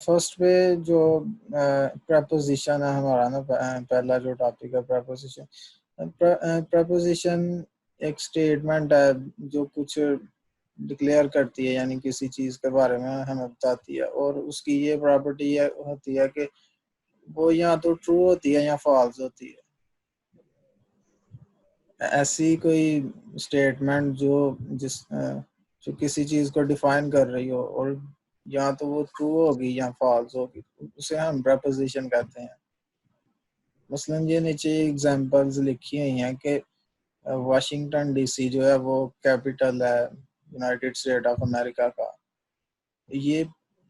First पे जो preposition है हमारा ना, पहला जो टॉपिक है प्रपोजिशन। प्रपोजिशन एक स्टेटमेंट है जो कुछ डिक्लेयर करती है, यानी किसी चीज के बारे में हमें बताती है, और उसकी ये प्रॉपर्टी होती है कि वो या तो ट्रू होती है या फॉल्स होती है। ऐसी कोई स्टेटमेंट जो किसी चीज को डिफाइन कर रही हो, और या तो वो ट्रू होगी या फॉल्स होगी, उसे हम प्रपोजिशन कहते हैं। मसलन ये नीचे एग्जांपल्स लिखी हुई हैं कि वाशिंगटन डीसी जो है वो कैपिटल है यूनाइटेड स्टेट ऑफ अमेरिका का। ये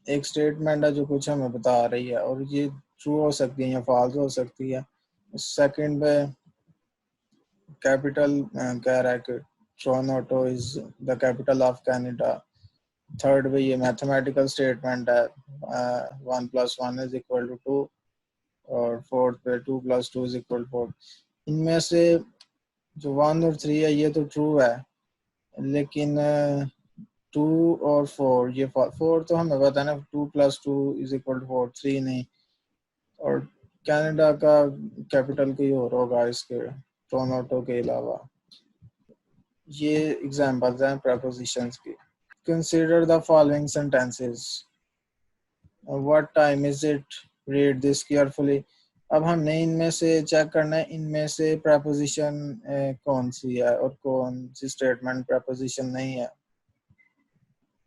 एक स्टेटमेंट है जो कुछ हमें बता रही है, और ये ट्रू हो सकती है या फॉल्स हो सकती है। सेकंड पे कैपिटल कह रहा है कि Toronto is the capital of Canada. Third पे ये मैथमेटिकल स्टेटमेंट है 1+1 इज इक्वल टू 2, और फोर्थ पे 2+2 इज इक्वल टू 4। इनमें से जो 1 और 3 है ये तो ट्रू है, लेकिन 2 और 4, ये 4 तो हमें पता है ना, 2+2 इज इक्वल टू 4, 3 नहीं। और कनाडा का कैपिटल कोई और होगा इसके टोरंटो के अलावा। ये एग्जांपल्स हैं प्रपोजिशंस की। Consider the following sentences. What time is it, read this carefully. अब हमने इनमें से चेक करना है इनमें से प्रपोजिशन कौन सी है और कौन सी स्टेटमेंट प्रपोजिशन नहीं है।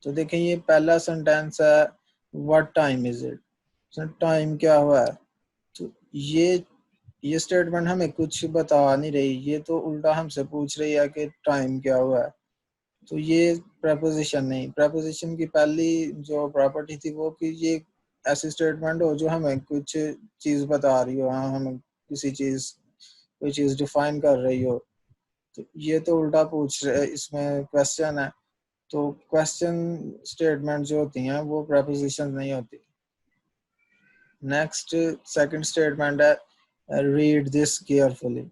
तो देखें ये पहला सेंटेंस है what time is it, time क्या हुआ है। तो ये स्टेटमेंट हमें कुछ बता नहीं रही, ये तो उल्टा हमसे पूछ रही है कि टाइम क्या हुआ है। तो ये प्रपोजिशन नहीं। प्रपोजिशन की पहली जो प्रॉपर्टी थी वो कि ये ऐसी स्टेटमेंट हो जो हमें कुछ चीज बता रही हो, हमें कोई चीज डिफाइन कर रही हो। तो ये तो उल्टा पूछ रहे, इसमें क्वेश्चन है, तो क्वेश्चन स्टेटमेंट जो होती हैं वो प्रपोजिशन नहीं होती। नेक्स्ट सेकंड स्टेटमेंट है read this carefully.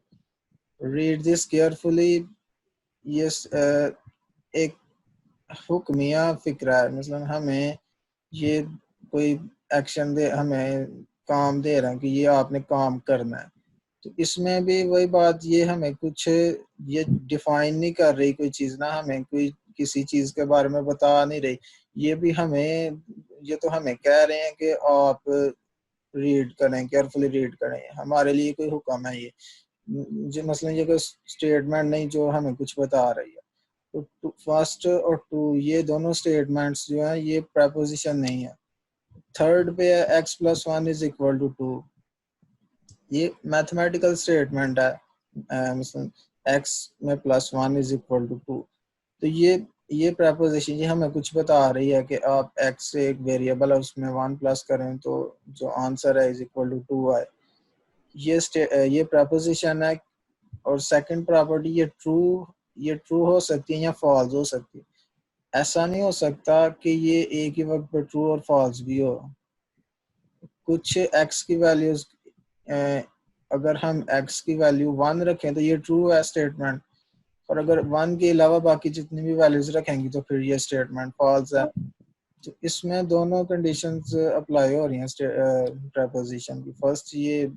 Read this carefully ये एक हुक्मिया फिक्रा है, मतलब हमें ये कोई एक्शन दे, हमें काम दे रहा है कि ये आपने काम करना है। तो इसमें भी वही बात, ये हमें कुछ ये डिफाइन नहीं कर रही कोई चीज ना, हमें कोई किसी चीज के बारे में बता नहीं रही। ये तो हमें कह रहे हैं कि आप रीड करें, केयरफुली रीड करें, हमारे लिए कोई हुक्म है ये जो, मसलन ये कोई स्टेटमेंट नहीं जो हमें कुछ बता रही है। तो फर्स्ट और टू ये दोनों स्टेटमेंट्स जो है ये प्रपोजिशन नहीं है। थर्ड पे है x+1 इज इक्वल टू 2, ये मैथमेटिकल स्टेटमेंट है, मतलब x में +1 इज इक्वल टू 2। तो ये प्रपोजिशन ये हमें कुछ बता रही है कि आप x से एक वेरिएबल है उसमें 1 प्लस करें तो जो आंसर है इज इक्वल टू 2 आए। ये प्रपोजिशन है। और सेकंड प्रॉपर्टी ये ट्रू हो सकती है या फॉल्स हो सकती है। ऐसा नहीं हो सकता कि ये एक ही वक्त पर ट्रू और फॉल्स भी हो। कुछ x की वैल्यूज, अगर हम x की वैल्यू 1 रखें तो ये ट्रू है स्टेटमेंट, और अगर 1 के अलावा बाकी जितनी भी वैल्यूज रखेंगी तो फिर ये स्टेटमेंट फॉल्स है। तो इसमें दोनों कंडीशंस अप्लाई हो रही हैं प्रपोजिशन की। फर्स्ट ये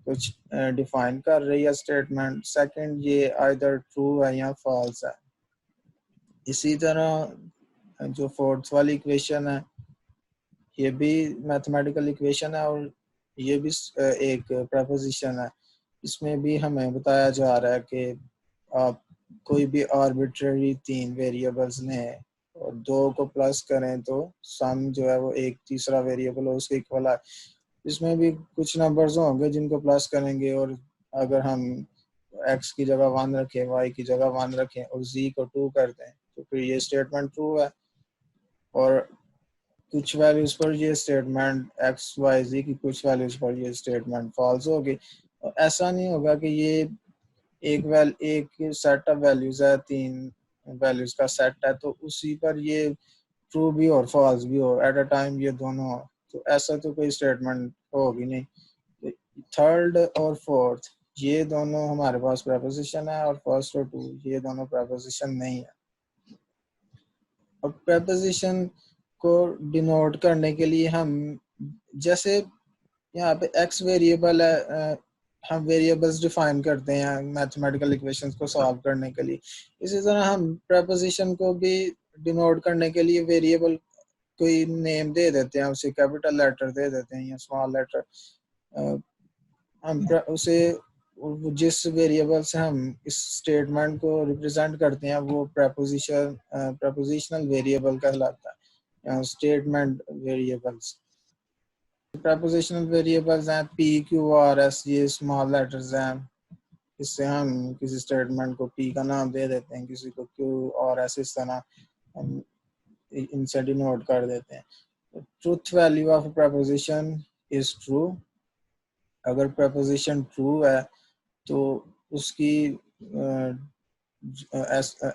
कुछ डिफाइन कर रही है स्टेटमेंट, सेकंड ये आइदर ट्रू है या फॉल्स है। इसी तरह जो फोर्थ वाली इक्वेशन है ये भी मैथमेटिकल इक्वेशन है, और ये भी एक प्रपोजिशन है। इसमें भी हमें बताया जा रहा है कि आप कोई भी आर्बिट्ररी 3 वेरिएबल्स लें और 2 को प्लस करें तो सम जो है वो एक तीसरा वेरिएबल हो उसके इक्वल है। इसमें भी कुछ नंबर्स होंगे जिनको प्लस करेंगे, और अगर हम x की जगह 1 रखें, y की जगह 1 रखें और z को 2 कर दें तो फिर ये स्टेटमेंट ट्रू है। और कुछ वैल्यूज पर ये स्टेटमेंट x y z की कुछ वैल्यूज पर ये स्टेटमेंट फॉल्स होगी। और ऐसा नहीं होगा कि ये एक सेट ऑफ वैल्यूज है, 3 वैल्यूज का सेट है, तो उसी पर ये ट्रू भी और फॉल्स भी हो एट अ टाइम, ये दोनों हो। तो ऐसा तो कोई स्टेटमेंट होगी नहीं। थर्ड और फोर्थ ये दोनों हमारे पास प्रपोजिशन है, और फर्स्ट और टू ये दोनों प्रपोजिशन नहीं है। और प्रपोजिशन को डिनोट करने के लिए हम जैसे यहाँ पे x वेरिएबल है, हम वेरिएबल्स डिफाइन करते हैं मैथमेटिकल इक्वेशंस को सॉल्व करने के लिए। इसी तरह हम प्रपोजिशन को भी डिनोट करने के लिए वेरिएबल कोई नेम दे देते हैं, उसे कैपिटल लेटर दे देते हैं या स्मॉल लेटर। हम उसे जिस वेरिएबल से हम इस स्टेटमेंट को रिप्रेजेंट करते हैं वो प्रपोजिशनल वेरिएबल कहलाता है या स्टेटमेंट वेरिएबल्स। प्रपोजिशनल वेरिएबल्स हैं पी क्यू आर एस, ये स्मॉल लेटर्स हैं। इससे हम किसी स्टेटमेंट को पी का नाम दे देते हैं, किसी को क्यू और एस, इस तरह हम इनसे डिनोट कर देते हैं। Truth value of preposition is true. अगर प्रपोजिशन ट्रू है तो उसकी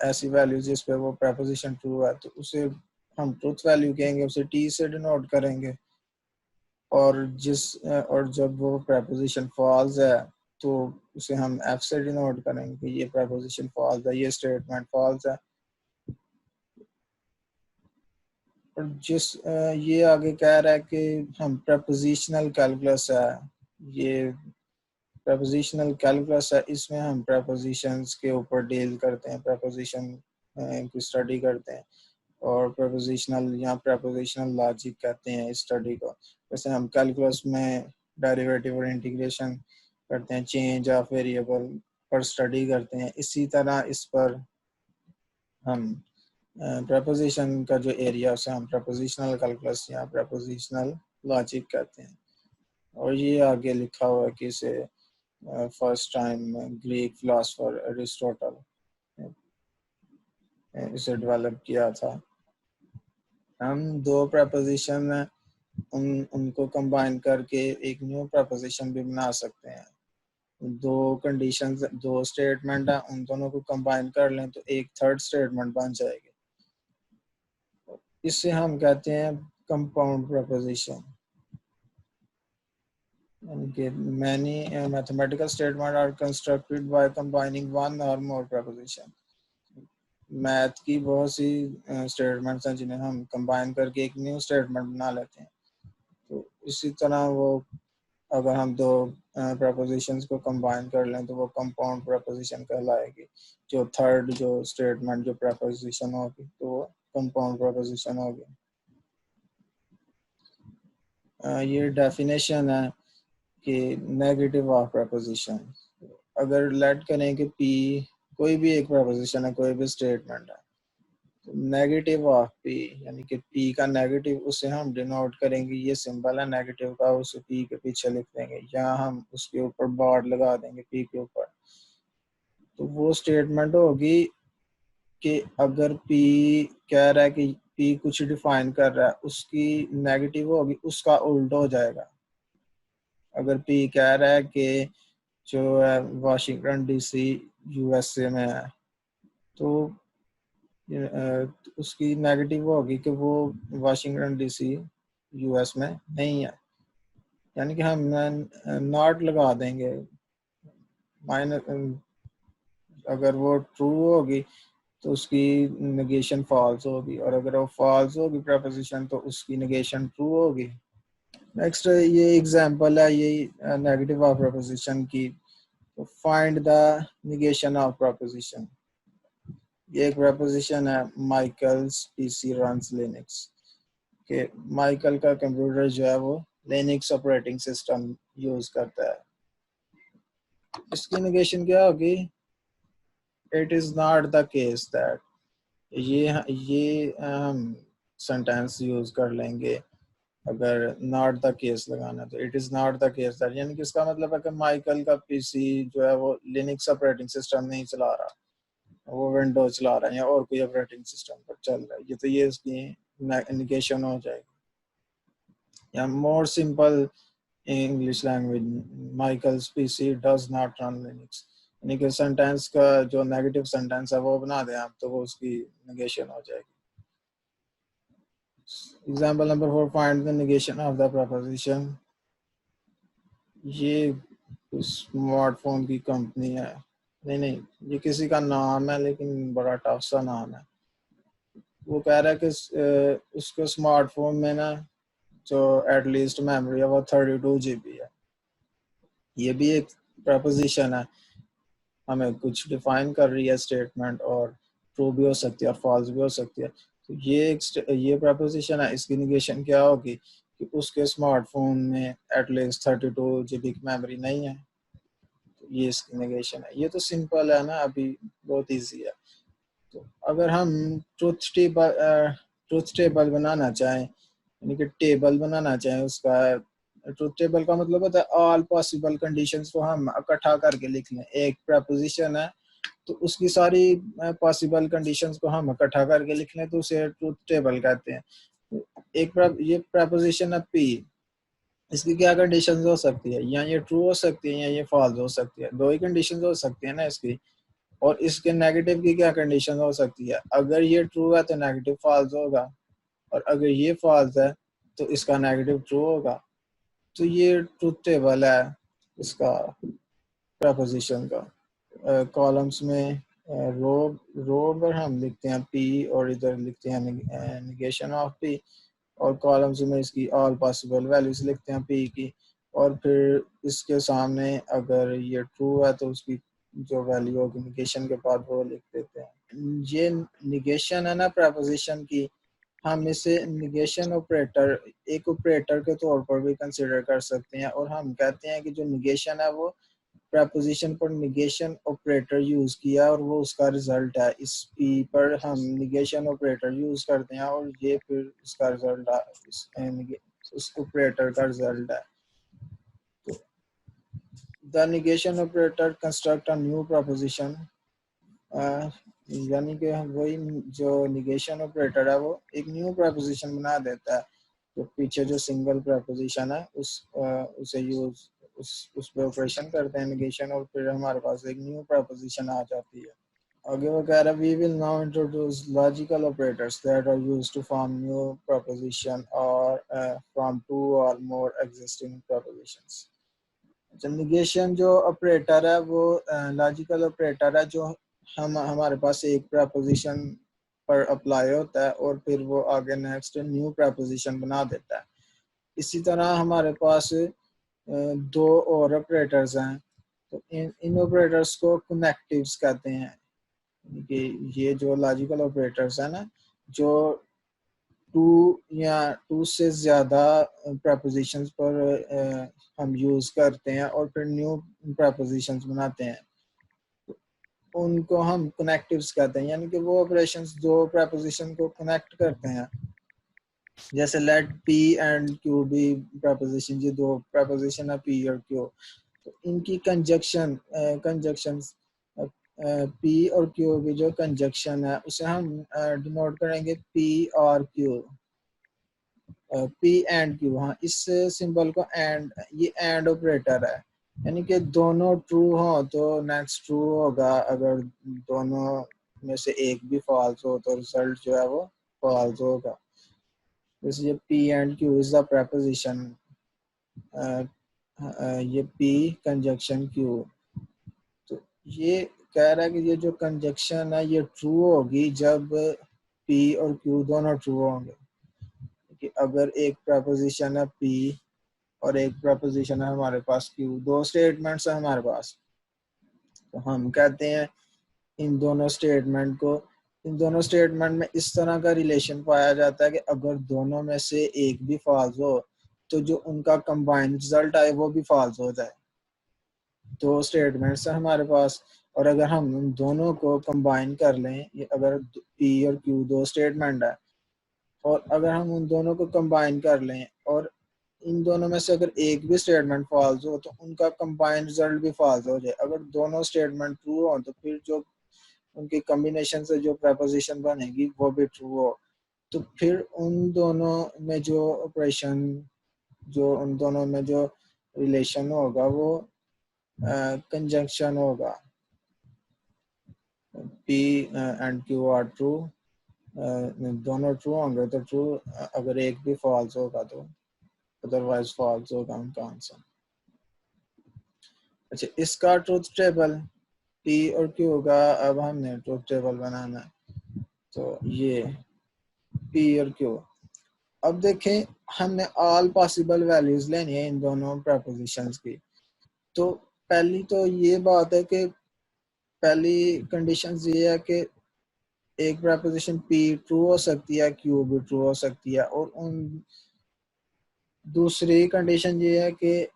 ऐसी वैल्यू जिस पे वो प्रपोजिशन ट्रू है तो उसे हम ट्रूथ वैल्यू कहेंगे, उसे टी से डिनोट करेंगे। और जब वो प्रपोजिशन फॉल्स है तो उसे हम एफ से डिनोट करेंगे कि ये प्रपोजिशन फॉल्स है, ये स्टेटमेंट फॉल्स है। और ये आगे कह रहा है कि हम प्रपोजिशनल कैलकुलस है, ये प्रपोजिशनल कैलकुलस है, इसमें हम प्रपोजिशंस के ऊपर डील करते हैं, प्रपोजिशन की स्टडी करते हैं। और प्रपोजिशनल या प्रपोजिशनल लॉजिक कहते हैं इस स्टडी को। जैसे हम कैलकुलस में डेरिवेटिव और इंटीग्रेशन करते हैं, चेंज ऑफ वेरिएबल पर स्टडी करते हैं, इसी तरह इस पर हम प्रपोजिशन का जो एरिया उसे हम प्रपोजिशनल कैलकुलस या प्रपोजिशनल लॉजिक कहते हैं। और ये आगे लिखा हुआ है कि इसे first time Greek philosopher Aristotle इसे डेवलप किया था। हम दो प्रपोजिशन उनको कंबाइन करके एक न्यू प्रपोजिशन भी बना सकते हैं। दो कंडीशंस, दो स्टेटमेंट है, उन दोनों को कंबाइन कर लें तो एक थर्ड स्टेटमेंट बन जाएगी। इससे हम कहते हैं compound preposition. Many mathematical statements are constructed by combining one or more preposition. Math की बहुत सी स्टेटमेंट्स हैं जिन्हें हम कंबाइन करके एक न्यू स्टेटमेंट बना लेते हैं। तो इसी तरह वो अगर हम दो प्रपोजिशंस को कंबाइन कर लें तो वो कंपाउंड प्रपोजिशन कहलाएगी। जो थर्ड जो स्टेटमेंट जो प्रपोजिशन होगी तो वो कंपाउंड प्रपोजिशन होगी। ये डेफिनेशन है कि नेगेटिव ऑफ प्रपोजिशन। अगर लेट करें कि पी कोई भी एक प्रपोजिशन है, कोई भी स्टेटमेंट है, तो नेगेटिव ऑफ पी यानी कि पी का नेगेटिव उसे हम डिनोट करेंगे, ये सिंबल है नेगेटिव का, उसे पी के पीछे लिख देंगे या हम उसके ऊपर बार लगा देंगे पी के ऊपर। तो वो स्टेटमेंट होगी कि अगर पी कह रहा है कि पी कुछ डिफाइन कर रहा है, उसकी नेगेटिव होगी उसका उल्टा हो जाएगा। अगर पी कह रहा है कि जो है वाशिंगटन डीसी यूएसए में है, तो उसकी नेगेटिव होगी कि वो वाशिंगटन डीसी यूएस में नहीं है, यानी कि हम नॉट लगा देंगे माइनस। अगर वो ट्रू होगी तो उसकी नेगेशन फॉल्स होगी, और अगर वो फॉल्स होगी प्रपोजिशन तो उसकी नेगेशन ट्रू होगी। नेक्स्ट ये एग्जांपल है ये नेगेटिव ऑफ प्रपोजिशन की। तो find the negation of preposition. ये एक प्रपोजिशन है माइकल्स पीसी रन्स लिनक्स, कि माइकल का कंप्यूटर जो है वो लिनक्स ऑपरेटिंग सिस्टम यूज करता है। इसकी नेगेशन क्या होगी? It is not the case that. ये हम सेंटेंस यूज कर लेंगे अगर नॉट द केस लगाना, तो it is not the case that, यानी कि इसका मतलब है कि माइकल का पीसी जो है वो लिनक्स ऑपरेटिंग सिस्टम नहीं चला रहा, वो विंडोज चला रहा है या और कोई ऑपरेटिंग सिस्टम पर चल रहा है। ये तो ये इसकी नेगेशन हो जाएगी। या more simple English language, Michael's PC does not run Linux, यानी कि सेंटेंस का जो नेगेटिव सेंटेंस है वो बना दें आप तो वो उसकी नेगेशन हो जाएगी। Example number 4, find the negation of the preposition. ये स्मार्टफोन की कंपनी है, नहीं ये किसी का नाम है लेकिन बड़ा टफ सा नाम है। वो कह रहा है कि उसके स्मार्टफोन में ना जो एटलीस्ट मेमोरी है वो 32 GB है। ये भी एक प्रपोजिशन है, हमें कुछ डिफाइन कर रही है स्टेटमेंट, और ट्रू भी हो सकती है और फॉल्स भी हो सकती है। तो ये प्रपोजिशन है, इसकी निगेशन क्या होगी कि उसके स्मार्टफोन में एटलीस्ट 32 GB की मेमोरी नहीं है। तो ये इसकी निगेशन है। ये तो सिंपल है ना, अभी बहुत इजी है। तो अगर हम ट्रुथ टेबल बनाना चाहें, यानी कि टेबल बनाना चाहें उसका, ट्रुथ टेबल का मतलब होता है ऑल पॉसिबल कंडीशंस को हम इकट्ठा करके लिख लें। एक प्रपोजिशन है तो उसकी सारी पॉसिबल कंडीशंस को हम इकट्ठा करके लिख लें तो उसे ट्रुथ टेबल कहते हैं। तो ये प्रपोजिशन है पी, इसकी क्या कंडीशंस हो सकती है, या ये ट्रू हो सकती है या ये फॉल्स हो सकती है, दो ही कंडीशंस हो सकती है ना इसकी। और इसके नेगेटिव की क्या कंडीशन हो सकती है, अगर ये ट्रू है तो नेगेटिव फॉल्स होगा, और अगर ये फॉल्स है तो इसका नेगेटिव ट्रू होगा। तो ये ट्रूथ टेबल है इसका प्रपोजिशन का। कॉलम्स में रो रो पर हम लिखते हैं पी और इधर लिखते हैं निगेशन ऑफ पी, और कॉलम्स में इसकी ऑल पॉसिबल वैल्यूज लिखते हैं पी की, और फिर इसके सामने अगर ये ट्रू है तो उसकी जो वैल्यू होगी निगेशन के बाद वो लिख देते हैं। ये निगेशन है ना प्रपोजिशन की, हम इसे निगेशन ऑपरेटर एक ऑपरेटर के तौर पर भी कंसिडर कर सकते हैं, और हम कहते हैं कि जो निगेशन है वो प्रपोजिशन पर निगेशन ऑपरेटर यूज किया और वो उसका रिजल्ट है। इस पी पर हम निगेशन ऑपरेटर यूज करते हैं और ये फिर उसका रिजल्ट है, उस ऑपरेटर का रिजल्ट है। तो the negation operator construct a new preposition, यानी कि वही जो निगेशन ऑपरेटर है वो एक न्यू प्रपोजिशन बना देता है। तो पीछे जो सिंगल प्रपोजिशन है उसे यूज उस पे ऑपरेशन करते हैं निगेशन, और फिर हमारे पास एक न्यू प्रपोजिशन आ जाती है। आगे वो कह रहा है, we will now introduce logical operators that are used to form new proposition or from two or more existing propositions. अच्छा, निगेशन जो ऑपरेटर है वो लॉजिकल ऑपरेटर है जो हमारे पास एक प्रपोजिशन पर अप्लाई होता है और फिर वो आगे नेक्स्ट न्यू प्रपोजिशन बना देता है। इसी तरह हमारे पास दो और ऑपरेटर्स हैं, तो इन ऑपरेटर्स को कनेक्टिव्स कहते हैं। कि ये जो लॉजिकल ऑपरेटर्स है ना, जो टू या टू से ज्यादा प्रपोजिशंस पर हम यूज करते हैं और फिर न्यू प्रपोजिशंस बनाते हैं, उनको हम कनेक्टिव्स कहते हैं। यानी कि वो ऑपरेशंस जो प्रपोजिशन को कनेक्ट करते हैं, जैसे let P and Q be proposition, ये दो प्रपोजिशन है पी और क्यू, तो इनकी कंजक्शन पी और क्यू की जो कंजक्शन है उसे हम डिनोट करेंगे पी और क्यू, पी एंड क्यू। हाँ, इस सिंबल को एंड, ये एंड ऑपरेटर है, यानी कि दोनों ट्रू हो तो नेक्स्ट ट्रू होगा, अगर दोनों में से एक भी फॉल्स हो तो रिजल्ट जो है वो फॉल्स होगा। जैसे ये P and Q is the preposition, ये पी कंजक्शन क्यू। तो ये कह रहा है कि ये जो कंजक्शन है ये ट्रू होगी जब पी और क्यू दोनों ट्रू होंगे। कि अगर एक प्रपोजिशन है पी और एक प्रपोजिशन है हमारे पास क्यू, दो स्टेटमेंट्स है हमारे पास, तो हम कहते हैं इन दोनों स्टेटमेंट में इस तरह का रिलेशन पाया जाता है कि अगर दोनों में से एक भी फॉल्स हो तो जो उनका कंबाइंड रिजल्ट आए वो भी फॉल्स हो जाए। दो स्टेटमेंट्स है हमारे पास, और अगर हम उन दोनों को कंबाइन कर लें, अगर पी और क्यू दो स्टेटमेंट है और अगर हम उन दोनों को कंबाइन कर लें और इन दोनों में से अगर एक भी स्टेटमेंट फॉल्स हो तो उनका कंबाइंड रिजल्ट भी फॉल्स हो जाए। अगर दोनों स्टेटमेंट ट्रू हो तो फिर जो उनकी कॉम्बिनेशन से जो प्रपोजिशन बनेगी वो भी ट्रू हो, तो फिर उन दोनों में जो ऑपरेशन, जो उन दोनों में जो रिलेशन होगा वो कंजंक्शन होगा। P and Q R true, दोनों ट्रू होंगे तो ट्रू, अगर एक भी फॉल्स होगा तो अदरवाइज फॉल्स होगा उनका आंसर। अच्छा, इसका ट्रूथ टेबल पी और क्यू का अब हमने ट्रूथ टेबल बनाना है। तो ये पी और क्यू, अब देखें, हमने ऑल पॉसिबल वैल्यूज लेनी है इन दोनों प्रपोजिशंस की। तो पहली तो ये बात है कि पहली कंडीशन ये है कि एक प्रपोजिशन P ट्रू हो सकती है, Q भी ट्रू हो सकती है, और उन दूसरी कंडीशन ये है कि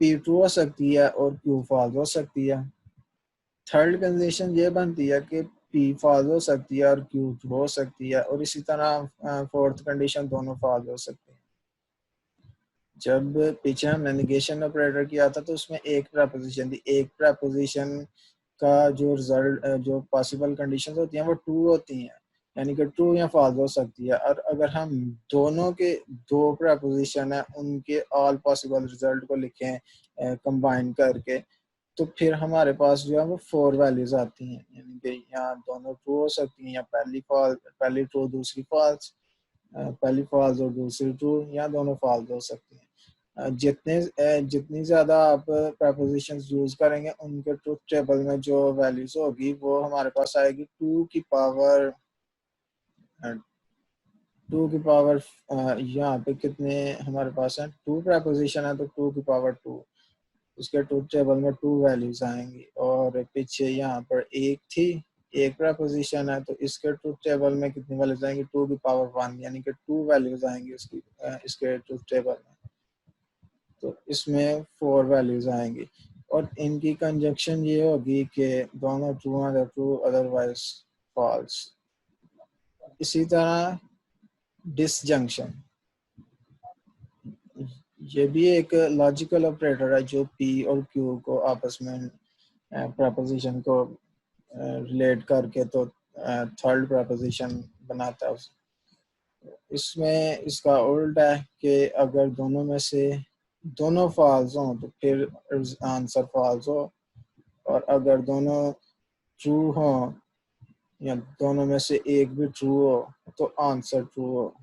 P ट्रू हो सकती है और Q फॉल्स हो सकती है। थर्ड कंडीशन ये बनती है कि P फॉल्स हो सकती है और Q ट्रू हो सकती है, और इसी तरह फोर्थ कंडीशन दोनों फॉल्स हो सकती है। जब पीछे हमने नेगेशन ऑपरेटर किया था तो उसमें एक प्रपोजिशन थी, एक प्रपोजिशन का जो रिजल्ट जो पॉसिबल कंडीशंस होती हैं वो ट्रू होती हैं, यानी कि ट्रू या फॉल्स हो सकती है। और अगर हम दोनों के दो प्रपोजिशन है उनके ऑल पॉसिबल रिजल्ट को लिखें कंबाइन करके, तो फिर हमारे पास जो है वो 4 वैल्यूज आती हैं, यानी कि यहाँ दोनों ट्रू हो सकती हैं, या पहली ट्रू दूसरी फॉल्स, पहली फॉल्स और दूसरी ट्रू, या दोनों फॉल्स हो सकती हैं। जितनी ज़्यादा आप प्रपोजिशंस यूज़ करेंगे उनके ट्रूथ टेबल में जो वैल्यूज होगी वो हमारे पास आएगी 2 की पावर यहाँ पे कितने हमारे पास हैं, 2 प्रपोजिशन है तो 2 की पावर 2, उसके ट्रूथ टेबल में 2 वैल्यूज आएंगी। और पीछे यहाँ पर एक थी, एक प्रपोजिशन है तो इसके ट्रूथ टेबल में कितनी वैल्यूज आएंगी, 2 की पावर 1, यानी कि 2 वैल्यूज आएंगी उसकी इसके ट्रूथ टेबल में। तो इसमें 4 वैल्यूज आएंगी, और इनकी कंजक्शन ये होगी कि दोनों ट्रू हैं ट्रू, अदरवाइज फॉल्स। इसी तरह डिसजंक्शन, ये भी एक लॉजिकल ऑपरेटर है जो P और Q को आपस में प्रपोजिशन को रिलेट करके तो थर्ड प्रपोजिशन बनाता है। इसमें इसका उल्टा है कि अगर दोनों में से दोनों फॉल्स हों तो फिर आंसर फॉल्स हो, और अगर दोनों ट्रू हो या दोनों में से एक भी ट्रू हो तो आंसर ट्रू हो।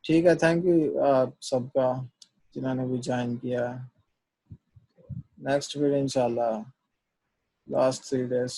ठीक है, थैंक यू आप सबका जिन्होंने भी ज्वाइन किया। नेक्स्ट वीडियो इंशाल्लाह लास्ट 3 days।